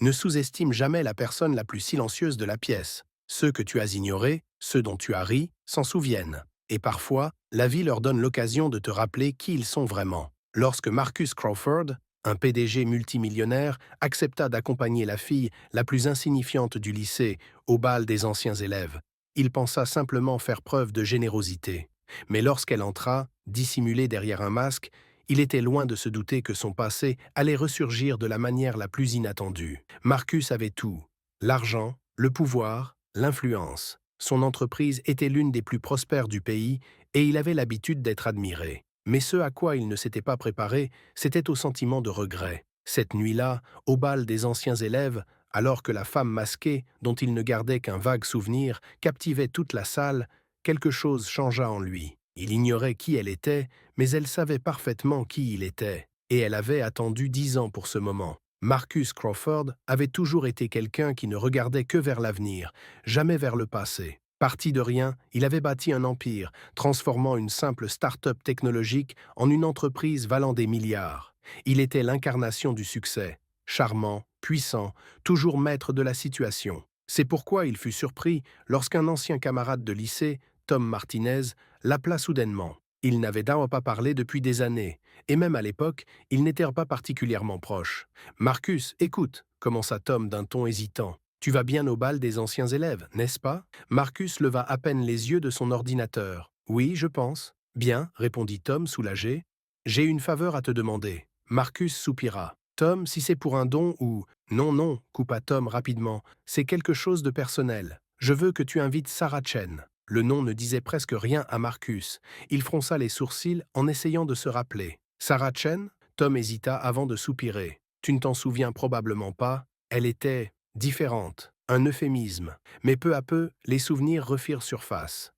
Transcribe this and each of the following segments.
Ne sous-estime jamais la personne la plus silencieuse de la pièce. Ceux que tu as ignorés, ceux dont tu as ri, s'en souviennent. Et parfois, la vie leur donne l'occasion de te rappeler qui ils sont vraiment. Lorsque Marcus Crawford, un PDG multimillionnaire, accepta d'accompagner la fille la plus insignifiante du lycée au bal des anciens élèves, il pensa simplement faire preuve de générosité. Mais lorsqu'elle entra, dissimulée derrière un masque, il était loin de se douter que son passé allait ressurgir de la manière la plus inattendue. Marcus avait tout: l'argent, le pouvoir, l'influence. Son entreprise était l'une des plus prospères du pays et il avait l'habitude d'être admiré. Mais ce à quoi il ne s'était pas préparé, c'était au sentiment de regret. Cette nuit-là, au bal des anciens élèves, alors que la femme masquée, dont il ne gardait qu'un vague souvenir, captivait toute la salle, quelque chose changea en lui. Il ignorait qui elle était, mais elle savait parfaitement qui il était, et elle avait attendu 10 ans pour ce moment. Marcus Crawford avait toujours été quelqu'un qui ne regardait que vers l'avenir, jamais vers le passé. Parti de rien, il avait bâti un empire, transformant une simple start-up technologique en une entreprise valant des milliards. Il était l'incarnation du succès, charmant, puissant, toujours maître de la situation. C'est pourquoi il fut surpris lorsqu'un ancien camarade de lycée, Tom Martinez, l'appela soudainement. Ils n'avaient d'ailleurs pas parlé depuis des années, et même à l'époque, ils n'étaient pas particulièrement proches. « Marcus, écoute », commença Tom d'un ton hésitant. « Tu vas bien au bal des anciens élèves, n'est-ce pas ?» Marcus leva à peine les yeux de son ordinateur. « Oui, je pense. »« Bien, » répondit Tom, soulagé. « J'ai une faveur à te demander. » Marcus soupira. « Tom, si c'est pour un don ou… »« Non, non, » coupa Tom rapidement. « C'est quelque chose de personnel. Je veux que tu invites Sarah Chen. » Le nom ne disait presque rien à Marcus. Il fronça les sourcils en essayant de se rappeler. « Sarah Chen ?» Tom hésita avant de soupirer. « Tu ne t'en souviens probablement pas. Elle était… différente. » Un euphémisme. Mais peu à peu, les souvenirs refirent surface.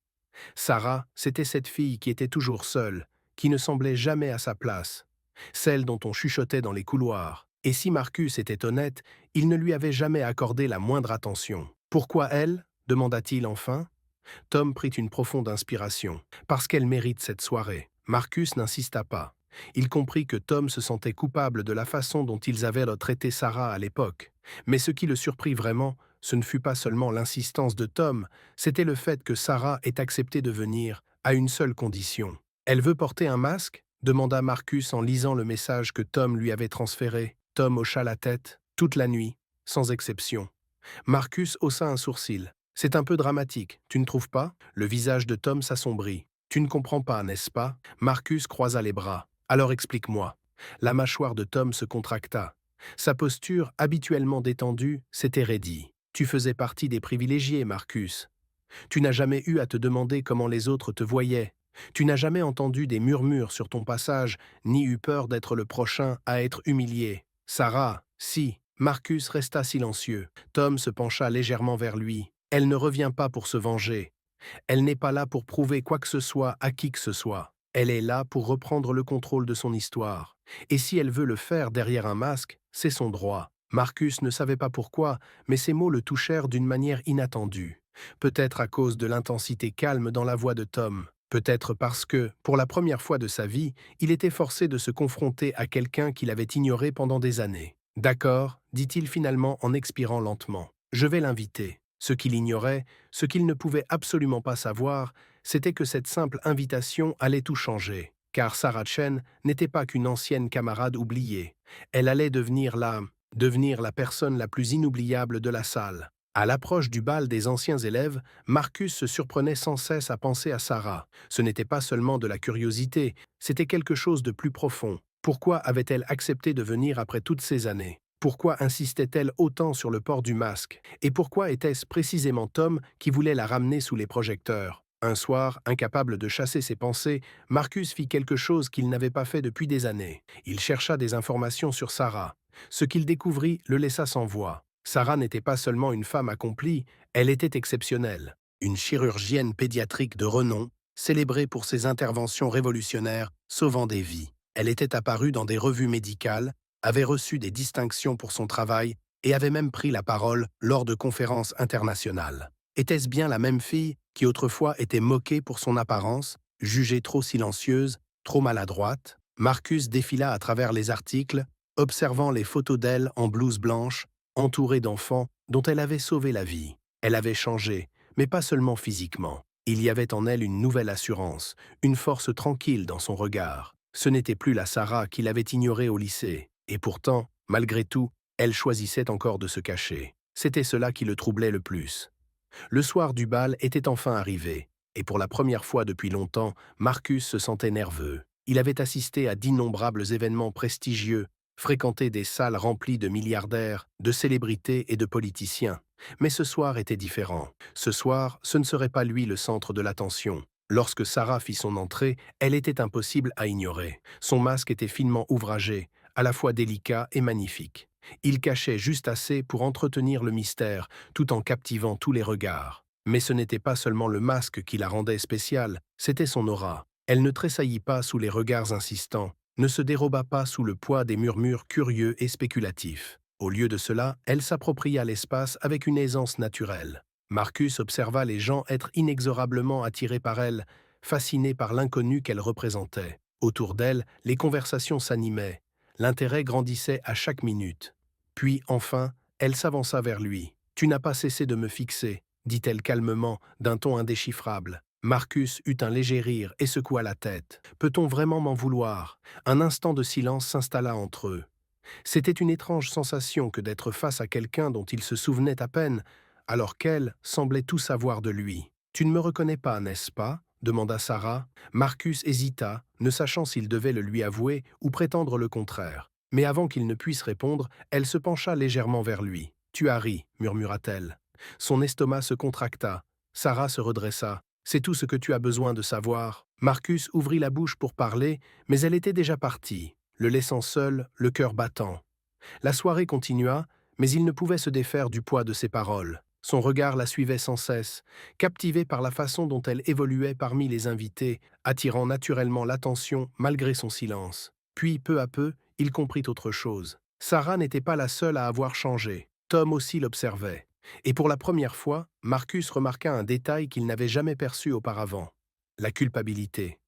Sarah, c'était cette fille qui était toujours seule, qui ne semblait jamais à sa place, celle dont on chuchotait dans les couloirs. Et si Marcus était honnête, il ne lui avait jamais accordé la moindre attention. « Pourquoi elle ?» demanda-t-il enfin. Tom prit une profonde inspiration. « Parce qu'elle mérite cette soirée. » Marcus n'insista pas. Il comprit que Tom se sentait coupable de la façon dont ils avaient traité Sarah à l'époque. Mais ce qui le surprit vraiment, ce ne fut pas seulement l'insistance de Tom, c'était le fait que Sarah ait accepté de venir, à une seule condition. « Elle veut porter un masque ?» demanda Marcus en lisant le message que Tom lui avait transféré. Tom hocha la tête, toute la nuit, sans exception. Marcus haussa un sourcil. « C'est un peu dramatique, tu ne trouves pas ?» Le visage de Tom s'assombrit. « Tu ne comprends pas, n'est-ce pas ?» Marcus croisa les bras. « Alors explique-moi. » La mâchoire de Tom se contracta. Sa posture, habituellement détendue, s'était raidie. « Tu faisais partie des privilégiés, Marcus. Tu n'as jamais eu à te demander comment les autres te voyaient. Tu n'as jamais entendu des murmures sur ton passage, ni eu peur d'être le prochain à être humilié. Sarah, si. » Marcus resta silencieux. Tom se pencha légèrement vers lui. « Elle ne revient pas pour se venger. Elle n'est pas là pour prouver quoi que ce soit à qui que ce soit. Elle est là pour reprendre le contrôle de son histoire. Et si elle veut le faire derrière un masque, c'est son droit. » Marcus ne savait pas pourquoi, mais ces mots le touchèrent d'une manière inattendue. Peut-être à cause de l'intensité calme dans la voix de Tom. Peut-être parce que, pour la première fois de sa vie, il était forcé de se confronter à quelqu'un qu'il avait ignoré pendant des années. « D'accord, » dit-il finalement en expirant lentement. « Je vais l'inviter. » Ce qu'il ignorait, ce qu'il ne pouvait absolument pas savoir, c'était que cette simple invitation allait tout changer. Car Sarah Chen n'était pas qu'une ancienne camarade oubliée. Elle allait devenir la personne la plus inoubliable de la salle. À l'approche du bal des anciens élèves, Marcus se surprenait sans cesse à penser à Sarah. Ce n'était pas seulement de la curiosité, c'était quelque chose de plus profond. Pourquoi avait-elle accepté de venir après toutes ces années ? Pourquoi insistait-elle autant sur le port du masque? Et pourquoi était-ce précisément Tom qui voulait la ramener sous les projecteurs? Un soir, incapable de chasser ses pensées, Marcus fit quelque chose qu'il n'avait pas fait depuis des années. Il chercha des informations sur Sarah. Ce qu'il découvrit le laissa sans voix. Sarah n'était pas seulement une femme accomplie, elle était exceptionnelle. Une chirurgienne pédiatrique de renom, célébrée pour ses interventions révolutionnaires, sauvant des vies. Elle était apparue dans des revues médicales, avait reçu des distinctions pour son travail et avait même pris la parole lors de conférences internationales. Était-ce bien la même fille qui autrefois était moquée pour son apparence, jugée trop silencieuse, trop maladroite? Marcus défila à travers les articles, observant les photos d'elle en blouse blanche, entourée d'enfants dont elle avait sauvé la vie. Elle avait changé, mais pas seulement physiquement. Il y avait en elle une nouvelle assurance, une force tranquille dans son regard. Ce n'était plus la Sarah qu'il avait ignorée au lycée. Et pourtant, malgré tout, elle choisissait encore de se cacher. C'était cela qui le troublait le plus. Le soir du bal était enfin arrivé, et pour la première fois depuis longtemps, Marcus se sentait nerveux. Il avait assisté à d'innombrables événements prestigieux, fréquenté des salles remplies de milliardaires, de célébrités et de politiciens. Mais ce soir était différent. Ce soir, ce ne serait pas lui le centre de l'attention. Lorsque Sarah fit son entrée, elle était impossible à ignorer. Son masque était finement ouvragé, à la fois délicat et magnifique. Il cachait juste assez pour entretenir le mystère, tout en captivant tous les regards. Mais ce n'était pas seulement le masque qui la rendait spéciale, c'était son aura. Elle ne tressaillit pas sous les regards insistants, ne se déroba pas sous le poids des murmures curieux et spéculatifs. Au lieu de cela, elle s'appropria l'espace avec une aisance naturelle. Marcus observa les gens être inexorablement attirés par elle, fascinés par l'inconnu qu'elle représentait. Autour d'elle, les conversations s'animaient. L'intérêt grandissait à chaque minute. Puis, enfin, elle s'avança vers lui. « Tu n'as pas cessé de me fixer », dit-elle calmement, d'un ton indéchiffrable. Marcus eut un léger rire et secoua la tête. « Peut-on vraiment m'en vouloir ?» Un instant de silence s'installa entre eux. C'était une étrange sensation que d'être face à quelqu'un dont il se souvenait à peine, alors qu'elle semblait tout savoir de lui. « Tu ne me reconnais pas, n'est-ce pas ?» demanda Sarah. Marcus hésita, ne sachant s'il devait le lui avouer ou prétendre le contraire. Mais avant qu'il ne puisse répondre, elle se pencha légèrement vers lui. « Tu as ri, murmura-t-elle. Son estomac se contracta. Sarah se redressa. « C'est tout ce que tu as besoin de savoir. » Marcus ouvrit la bouche pour parler, mais elle était déjà partie, le laissant seul, le cœur battant. La soirée continua, mais il ne pouvait se défaire du poids de ses paroles. Son regard la suivait sans cesse, captivé par la façon dont elle évoluait parmi les invités, attirant naturellement l'attention malgré son silence. Puis, peu à peu, il comprit autre chose. Sarah n'était pas la seule à avoir changé. Tom aussi l'observait. Et pour la première fois, Marcus remarqua un détail qu'il n'avait jamais perçu auparavant. La culpabilité.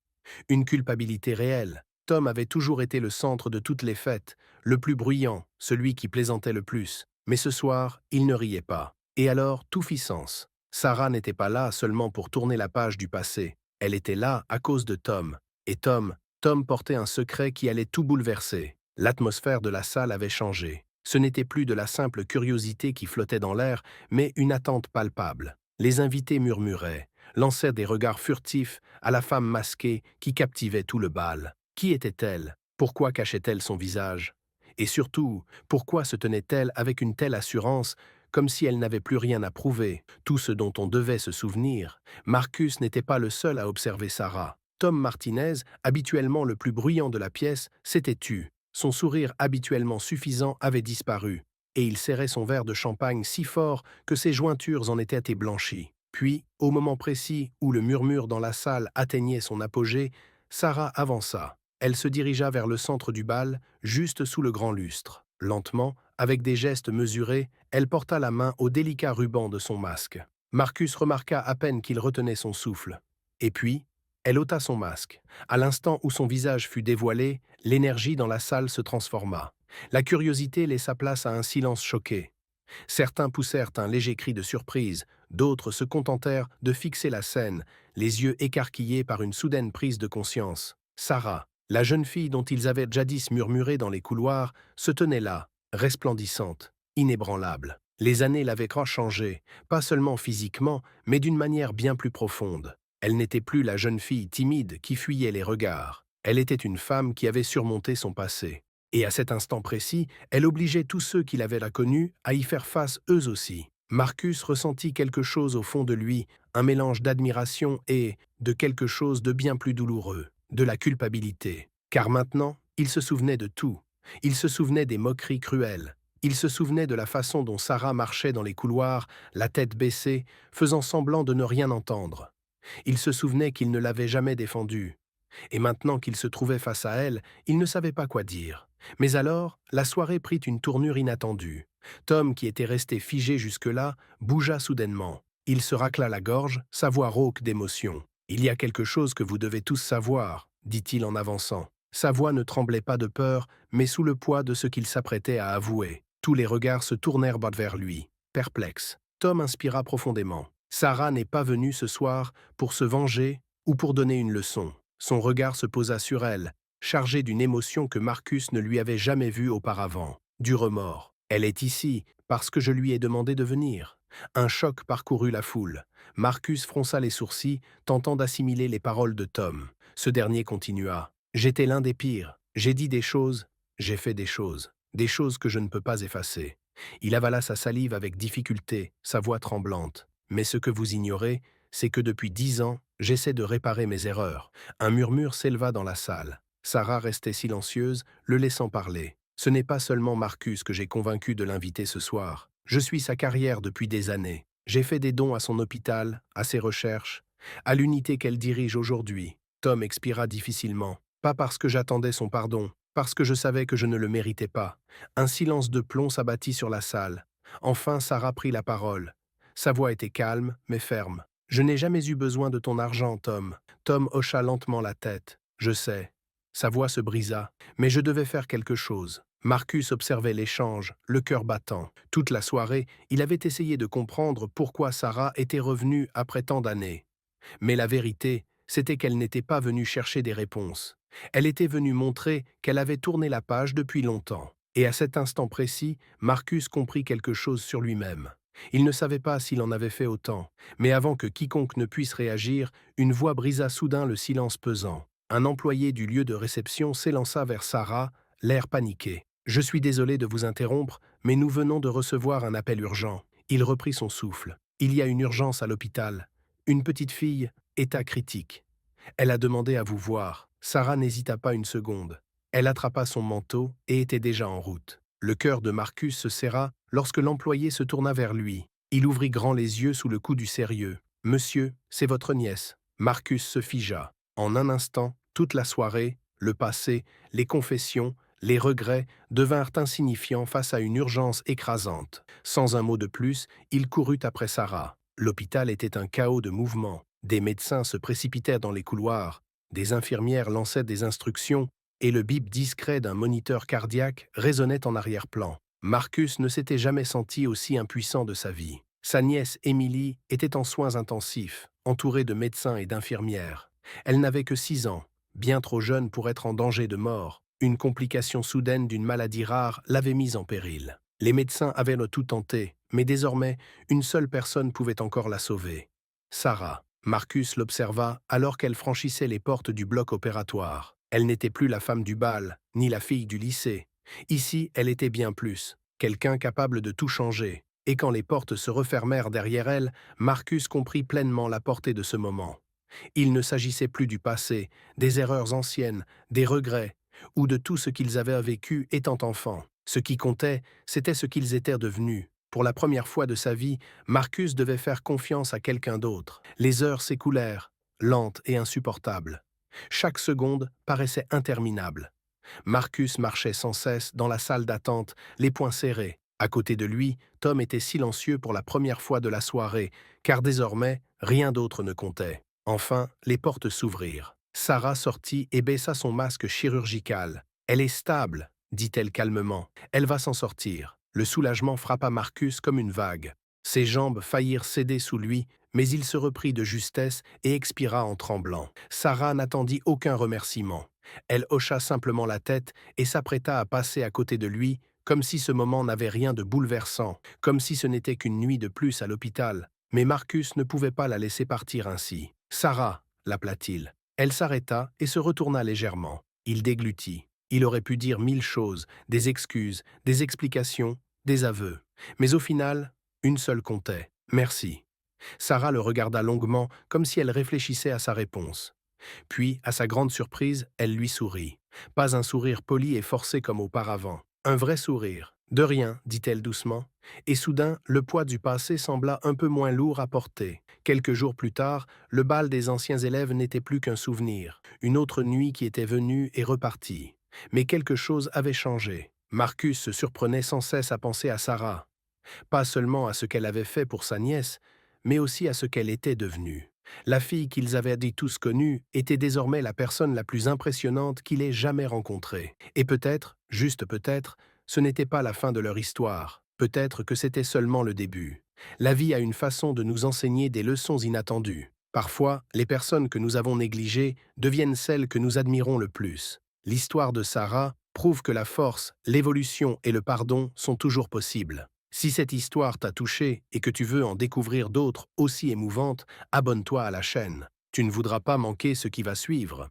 Une culpabilité réelle. Tom avait toujours été le centre de toutes les fêtes, le plus bruyant, celui qui plaisantait le plus. Mais ce soir, il ne riait pas. Et alors, tout fit sens. Sarah n'était pas là seulement pour tourner la page du passé. Elle était là à cause de Tom. Et Tom portait un secret qui allait tout bouleverser. L'atmosphère de la salle avait changé. Ce n'était plus de la simple curiosité qui flottait dans l'air, mais une attente palpable. Les invités murmuraient, lançaient des regards furtifs à la femme masquée qui captivait tout le bal. Qui était-elle? Pourquoi cachait-elle son visage? Et surtout, pourquoi se tenait-elle avec une telle assurance, comme si elle n'avait plus rien à prouver, tout ce dont on devait se souvenir? Marcus n'était pas le seul à observer Sarah. Tom Martinez, habituellement le plus bruyant de la pièce, s'était tu. Son sourire habituellement suffisant avait disparu, et il serrait son verre de champagne si fort que ses jointures en étaient blanchies. Puis, au moment précis où le murmure dans la salle atteignait son apogée, Sarah avança. Elle se dirigea vers le centre du bal, juste sous le grand lustre. Lentement, avec des gestes mesurés, elle porta la main au délicat ruban de son masque. Marcus remarqua à peine qu'il retenait son souffle. Et puis, elle ôta son masque. À l'instant où son visage fut dévoilé, l'énergie dans la salle se transforma. La curiosité laissa place à un silence choqué. Certains poussèrent un léger cri de surprise, d'autres se contentèrent de fixer la scène, les yeux écarquillés par une soudaine prise de conscience. Sarah, la jeune fille dont ils avaient jadis murmuré dans les couloirs, se tenait là, resplendissante, inébranlable. Les années l'avaient changée, pas seulement physiquement, mais d'une manière bien plus profonde. Elle n'était plus la jeune fille timide qui fuyait les regards. Elle était une femme qui avait surmonté son passé. Et à cet instant précis, elle obligeait tous ceux qui l'avaient connue à y faire face eux aussi. Marcus ressentit quelque chose au fond de lui, un mélange d'admiration et de quelque chose de bien plus douloureux, de la culpabilité. Car maintenant, il se souvenait de tout. Il se souvenait des moqueries cruelles. Il se souvenait de la façon dont Sarah marchait dans les couloirs, la tête baissée, faisant semblant de ne rien entendre. Il se souvenait qu'il ne l'avait jamais défendue. Et maintenant qu'il se trouvait face à elle, il ne savait pas quoi dire. Mais alors, la soirée prit une tournure inattendue. Tom, qui était resté figé jusque-là, bougea soudainement. Il se racla la gorge, sa voix rauque d'émotion. « Il y a quelque chose que vous devez tous savoir », dit-il en avançant. Sa voix ne tremblait pas de peur, mais sous le poids de ce qu'il s'apprêtait à avouer. Tous les regards se tournèrent vers lui, perplexes. Tom inspira profondément. Sarah n'est pas venue ce soir pour se venger ou pour donner une leçon. Son regard se posa sur elle, chargé d'une émotion que Marcus ne lui avait jamais vue auparavant, du remords. Elle est ici parce que je lui ai demandé de venir. Un choc parcourut la foule. Marcus fronça les sourcils, tentant d'assimiler les paroles de Tom. Ce dernier continua. J'étais l'un des pires. J'ai dit des choses, j'ai fait des choses que je ne peux pas effacer. Il avala sa salive avec difficulté, sa voix tremblante. Mais ce que vous ignorez, c'est que depuis 10 ans, j'essaie de réparer mes erreurs. Un murmure s'éleva dans la salle. Sarah restait silencieuse, le laissant parler. Ce n'est pas seulement Marcus que j'ai convaincu de l'inviter ce soir. Je suis sa carrière depuis des années. J'ai fait des dons à son hôpital, à ses recherches, à l'unité qu'elle dirige aujourd'hui. Tom expira difficilement. Pas parce que j'attendais son pardon, parce que je savais que je ne le méritais pas. Un silence de plomb s'abattit sur la salle. Enfin, Sarah prit la parole. Sa voix était calme, mais ferme. « Je n'ai jamais eu besoin de ton argent, Tom. » Tom hocha lentement la tête. « Je sais. » Sa voix se brisa. « Mais je devais faire quelque chose. » Marcus observait l'échange, le cœur battant. Toute la soirée, il avait essayé de comprendre pourquoi Sarah était revenue après tant d'années. Mais la vérité, c'était qu'elle n'était pas venue chercher des réponses. Elle était venue montrer qu'elle avait tourné la page depuis longtemps. Et à cet instant précis, Marcus comprit quelque chose sur lui-même. Il ne savait pas s'il en avait fait autant, mais avant que quiconque ne puisse réagir, une voix brisa soudain le silence pesant. Un employé du lieu de réception s'élança vers Sarah, l'air paniqué. « Je suis désolé de vous interrompre, mais nous venons de recevoir un appel urgent. » Il reprit son souffle. « Il y a une urgence à l'hôpital. Une petite fille, état critique. Elle a demandé à vous voir. » Sarah n'hésita pas une seconde. Elle attrapa son manteau et était déjà en route. Le cœur de Marcus se serra lorsque l'employé se tourna vers lui. Il ouvrit grand les yeux sous le coup du sérieux. « Monsieur, c'est votre nièce. » Marcus se figea. En un instant, toute la soirée, le passé, les confessions, les regrets devinrent insignifiants face à une urgence écrasante. Sans un mot de plus, il courut après Sarah. L'hôpital était un chaos de mouvements. Des médecins se précipitèrent dans les couloirs, des infirmières lançaient des instructions et le bip discret d'un moniteur cardiaque résonnait en arrière-plan. Marcus ne s'était jamais senti aussi impuissant de sa vie. Sa nièce Émilie était en soins intensifs, entourée de médecins et d'infirmières. Elle n'avait que 6 ans, bien trop jeune pour être en danger de mort. Une complication soudaine d'une maladie rare l'avait mise en péril. Les médecins avaient tout tenté, mais désormais, une seule personne pouvait encore la sauver. Sarah. Marcus l'observa alors qu'elle franchissait les portes du bloc opératoire. Elle n'était plus la femme du bal, ni la fille du lycée. Ici, elle était bien plus, quelqu'un capable de tout changer. Et quand les portes se refermèrent derrière elle, Marcus comprit pleinement la portée de ce moment. Il ne s'agissait plus du passé, des erreurs anciennes, des regrets, ou de tout ce qu'ils avaient vécu étant enfants. Ce qui comptait, c'était ce qu'ils étaient devenus. Pour la première fois de sa vie, Marcus devait faire confiance à quelqu'un d'autre. Les heures s'écoulèrent, lentes et insupportables. Chaque seconde paraissait interminable. Marcus marchait sans cesse dans la salle d'attente, les poings serrés. À côté de lui, Tom était silencieux pour la première fois de la soirée, car désormais, rien d'autre ne comptait. Enfin, les portes s'ouvrirent. Sarah sortit et baissa son masque chirurgical. « Elle est stable, » dit-elle calmement. « Elle va s'en sortir. » Le soulagement frappa Marcus comme une vague. Ses jambes faillirent céder sous lui, mais il se reprit de justesse et expira en tremblant. Sarah n'attendit aucun remerciement. Elle hocha simplement la tête et s'apprêta à passer à côté de lui, comme si ce moment n'avait rien de bouleversant, comme si ce n'était qu'une nuit de plus à l'hôpital. Mais Marcus ne pouvait pas la laisser partir ainsi. « Sarah » l'appela-t-il. Elle s'arrêta et se retourna légèrement. Il déglutit. Il aurait pu dire 1000 choses, des excuses, des explications, des aveux. Mais au final, une seule comptait. « Merci ». Sarah le regarda longuement, comme si elle réfléchissait à sa réponse. Puis, à sa grande surprise, elle lui sourit. Pas un sourire poli et forcé comme auparavant. Un vrai sourire. « De rien », dit-elle doucement. Et soudain, le poids du passé sembla un peu moins lourd à porter. Quelques jours plus tard, le bal des anciens élèves n'était plus qu'un souvenir. Une autre nuit qui était venue et repartie. Mais quelque chose avait changé. Marcus se surprenait sans cesse à penser à Sarah. Pas seulement à ce qu'elle avait fait pour sa nièce, mais aussi à ce qu'elle était devenue. La fille qu'ils avaient tous connue était désormais la personne la plus impressionnante qu'il ait jamais rencontrée. Et peut-être, juste peut-être, ce n'était pas la fin de leur histoire, peut-être que c'était seulement le début. La vie a une façon de nous enseigner des leçons inattendues. Parfois, les personnes que nous avons négligées deviennent celles que nous admirons le plus. L'histoire de Sarah prouve que la force, l'évolution et le pardon sont toujours possibles. Si cette histoire t'a touché et que tu veux en découvrir d'autres aussi émouvantes, abonne-toi à la chaîne. Tu ne voudras pas manquer ce qui va suivre.